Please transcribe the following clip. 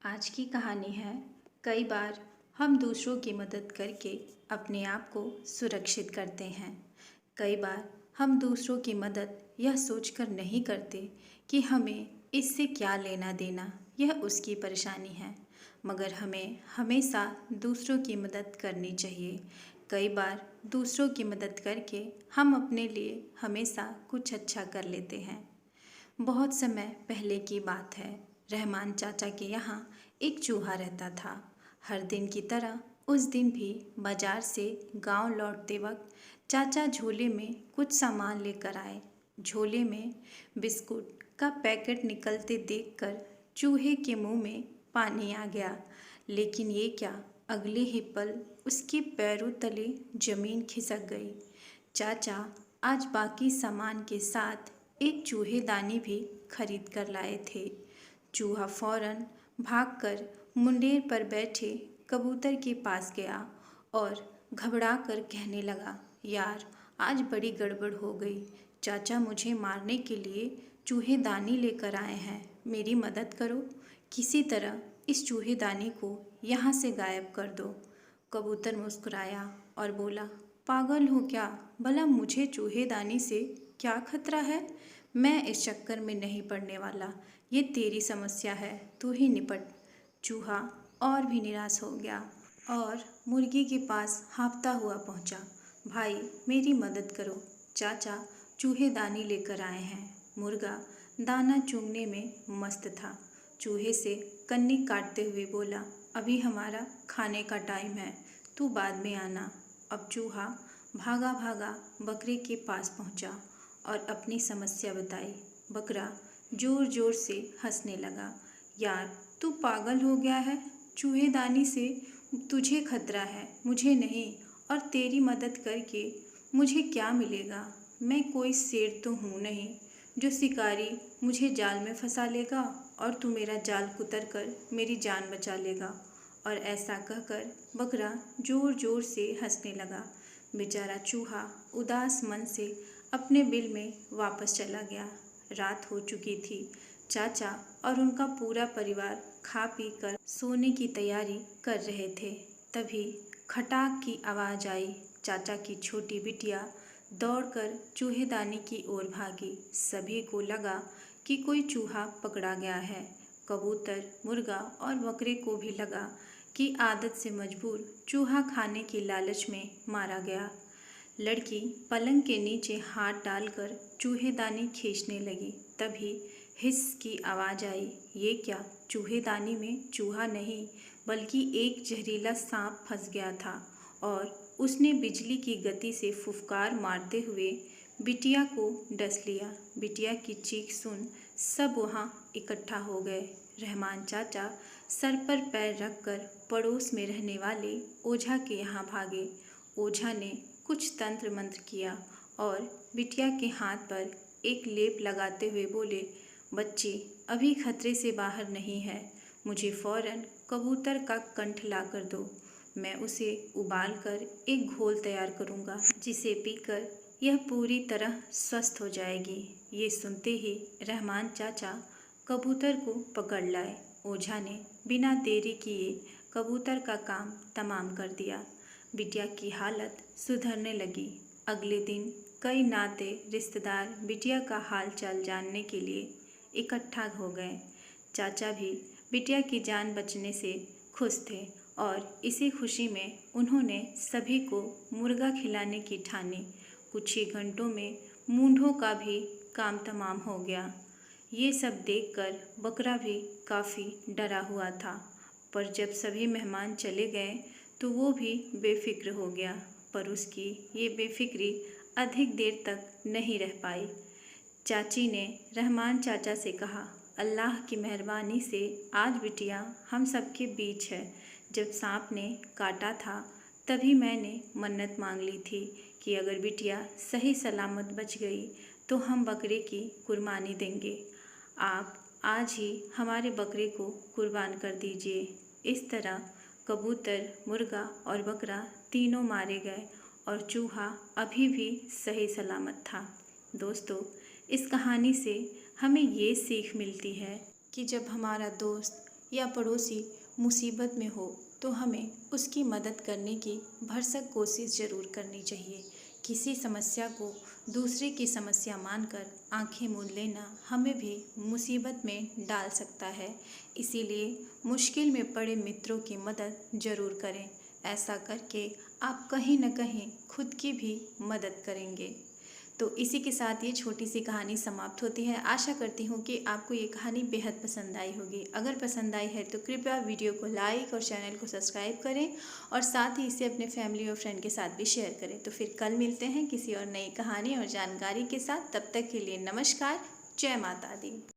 आज की कहानी है। कई बार हम दूसरों की मदद करके अपने आप को सुरक्षित करते हैं। कई बार हम दूसरों की मदद यह सोचकर नहीं करते कि हमें इससे क्या लेना देना, यह उसकी परेशानी है। मगर हमें हमेशा दूसरों की मदद करनी चाहिए। कई बार दूसरों की मदद करके हम अपने लिए हमेशा कुछ अच्छा कर लेते हैं। बहुत समय पहले की बात है। रहमान चाचा के यहाँ एक चूहा रहता था। हर दिन की तरह उस दिन भी बाजार से गांव लौटते वक्त चाचा झोले में कुछ सामान लेकर आए। झोले में बिस्कुट का पैकेट निकलते देखकर चूहे के मुंह में पानी आ गया। लेकिन ये क्या, अगले ही पल उसके पैरों तले जमीन खिसक गई। चाचा आज बाकी सामान के साथ एक चूहेदानी भी खरीद कर लाए थे। चूहा फौरन भागकर मुंडेर पर बैठे कबूतर के पास गया और घबरा कर कहने लगा, यार आज बड़ी गड़बड़ हो गई। चाचा मुझे मारने के लिए चूहेदानी लेकर आए हैं, मेरी मदद करो। किसी तरह इस चूहेदानी को यहाँ से गायब कर दो। कबूतर मुस्कुराया और बोला, पागल हो क्या, भला मुझे चूहेदानी से क्या खतरा है। मैं इस चक्कर में नहीं पड़ने वाला। ये तेरी समस्या है, तू ही निपट। चूहा और भी निराश हो गया और मुर्गी के पास हाँफता हुआ पहुंचा। भाई मेरी मदद करो, चाचा चूहेदानी लेकर आए हैं। मुर्गा दाना चुगने में मस्त था। चूहे से कन्नी काटते हुए बोला, अभी हमारा खाने का टाइम है, तू बाद में आना। अब चूहा भागा भागा बकरे के पास पहुंचा और अपनी समस्या बताई। बकरा जोर जोर से हंसने लगा, यार तू पागल हो गया है, चूहेदानी से तुझे खतरा है, मुझे नहीं। और तेरी मदद करके मुझे क्या मिलेगा। मैं कोई शेर तो हूँ नहीं जो शिकारी मुझे जाल में फंसा लेगा और तू मेरा जाल कुतर कर मेरी जान बचा लेगा। और ऐसा कहकर बकरा जोर जोर से हंसने लगा। बेचारा चूहा उदास मन से अपने बिल में वापस चला गया। रात हो चुकी थी। चाचा और उनका पूरा परिवार खा पी कर सोने की तैयारी कर रहे थे। तभी खटाक की आवाज़ आई। चाचा की छोटी बिटिया दौड़कर चूहेदानी की ओर भागी। सभी को लगा कि कोई चूहा पकड़ा गया है। कबूतर, मुर्गा और बकरे को भी लगा कि आदत से मजबूर चूहा खाने की लालच में मारा गया। लड़की पलंग के नीचे हाथ डालकर चूहेदानी खींचने लगी। तभी हिस की आवाज़ आई। ये क्या, चूहेदानी में चूहा नहीं बल्कि एक जहरीला सांप फंस गया था और उसने बिजली की गति से फुफकार मारते हुए बिटिया को डस लिया। बिटिया की चीख सुन सब वहाँ इकट्ठा हो गए। रहमान चाचा सर पर पैर रखकर पड़ोस में रहने वाले ओझा के यहाँ भागे। ओझा ने कुछ तंत्र मंत्र किया और बिटिया के हाथ पर एक लेप लगाते हुए बोले, बच्ची अभी खतरे से बाहर नहीं है, मुझे फौरन कबूतर का कंठ ला कर दो। मैं उसे उबाल कर एक घोल तैयार करूँगा जिसे पीकर यह पूरी तरह स्वस्थ हो जाएगी। ये सुनते ही रहमान चाचा कबूतर को पकड़ लाए। ओझा ने बिना देरी किए कबूतर का काम तमाम कर दिया। बिटिया की हालत सुधरने लगी। अगले दिन कई नाते रिश्तेदार बिटिया का हाल चाल जानने के लिए इकट्ठा हो गए। चाचा भी बिटिया की जान बचने से खुश थे और इसी खुशी में उन्होंने सभी को मुर्गा खिलाने की ठानी। कुछ ही घंटों में मूंढों का भी काम तमाम हो गया। ये सब देखकर बकरा भी काफ़ी डरा हुआ था, पर जब सभी मेहमान चले गए तो वो भी बेफिक्र हो गया। पर उसकी ये बेफिक्री अधिक देर तक नहीं रह पाई। चाची ने रहमान चाचा से कहा, अल्लाह की मेहरबानी से आज बिटिया हम सबके बीच है। जब सांप ने काटा था तभी मैंने मन्नत मांग ली थी कि अगर बिटिया सही सलामत बच गई तो हम बकरे की कुर्बानी देंगे। आप आज ही हमारे बकरे को कुर्बान कर दीजिए। इस तरह कबूतर, मुर्गा और बकरा तीनों मारे गए और चूहा अभी भी सही सलामत था। दोस्तों, इस कहानी से हमें ये सीख मिलती है कि जब हमारा दोस्त या पड़ोसी मुसीबत में हो तो हमें उसकी मदद करने की भरसक कोशिश ज़रूर करनी चाहिए। किसी समस्या को दूसरे की समस्या मानकर आंखें मूंद लेना हमें भी मुसीबत में डाल सकता है। इसीलिए मुश्किल में पड़े मित्रों की मदद ज़रूर करें। ऐसा करके आप कहीं न कहीं खुद की भी मदद करेंगे। तो इसी के साथ ये छोटी सी कहानी समाप्त होती है। आशा करती हूँ कि आपको ये कहानी बेहद पसंद आई होगी। अगर पसंद आई है तो कृपया वीडियो को लाइक और चैनल को सब्सक्राइब करें और साथ ही इसे अपने फैमिली और फ्रेंड के साथ भी शेयर करें। तो फिर कल मिलते हैं किसी और नई कहानी और जानकारी के साथ। तब तक के लिए नमस्कार। जय माता दी।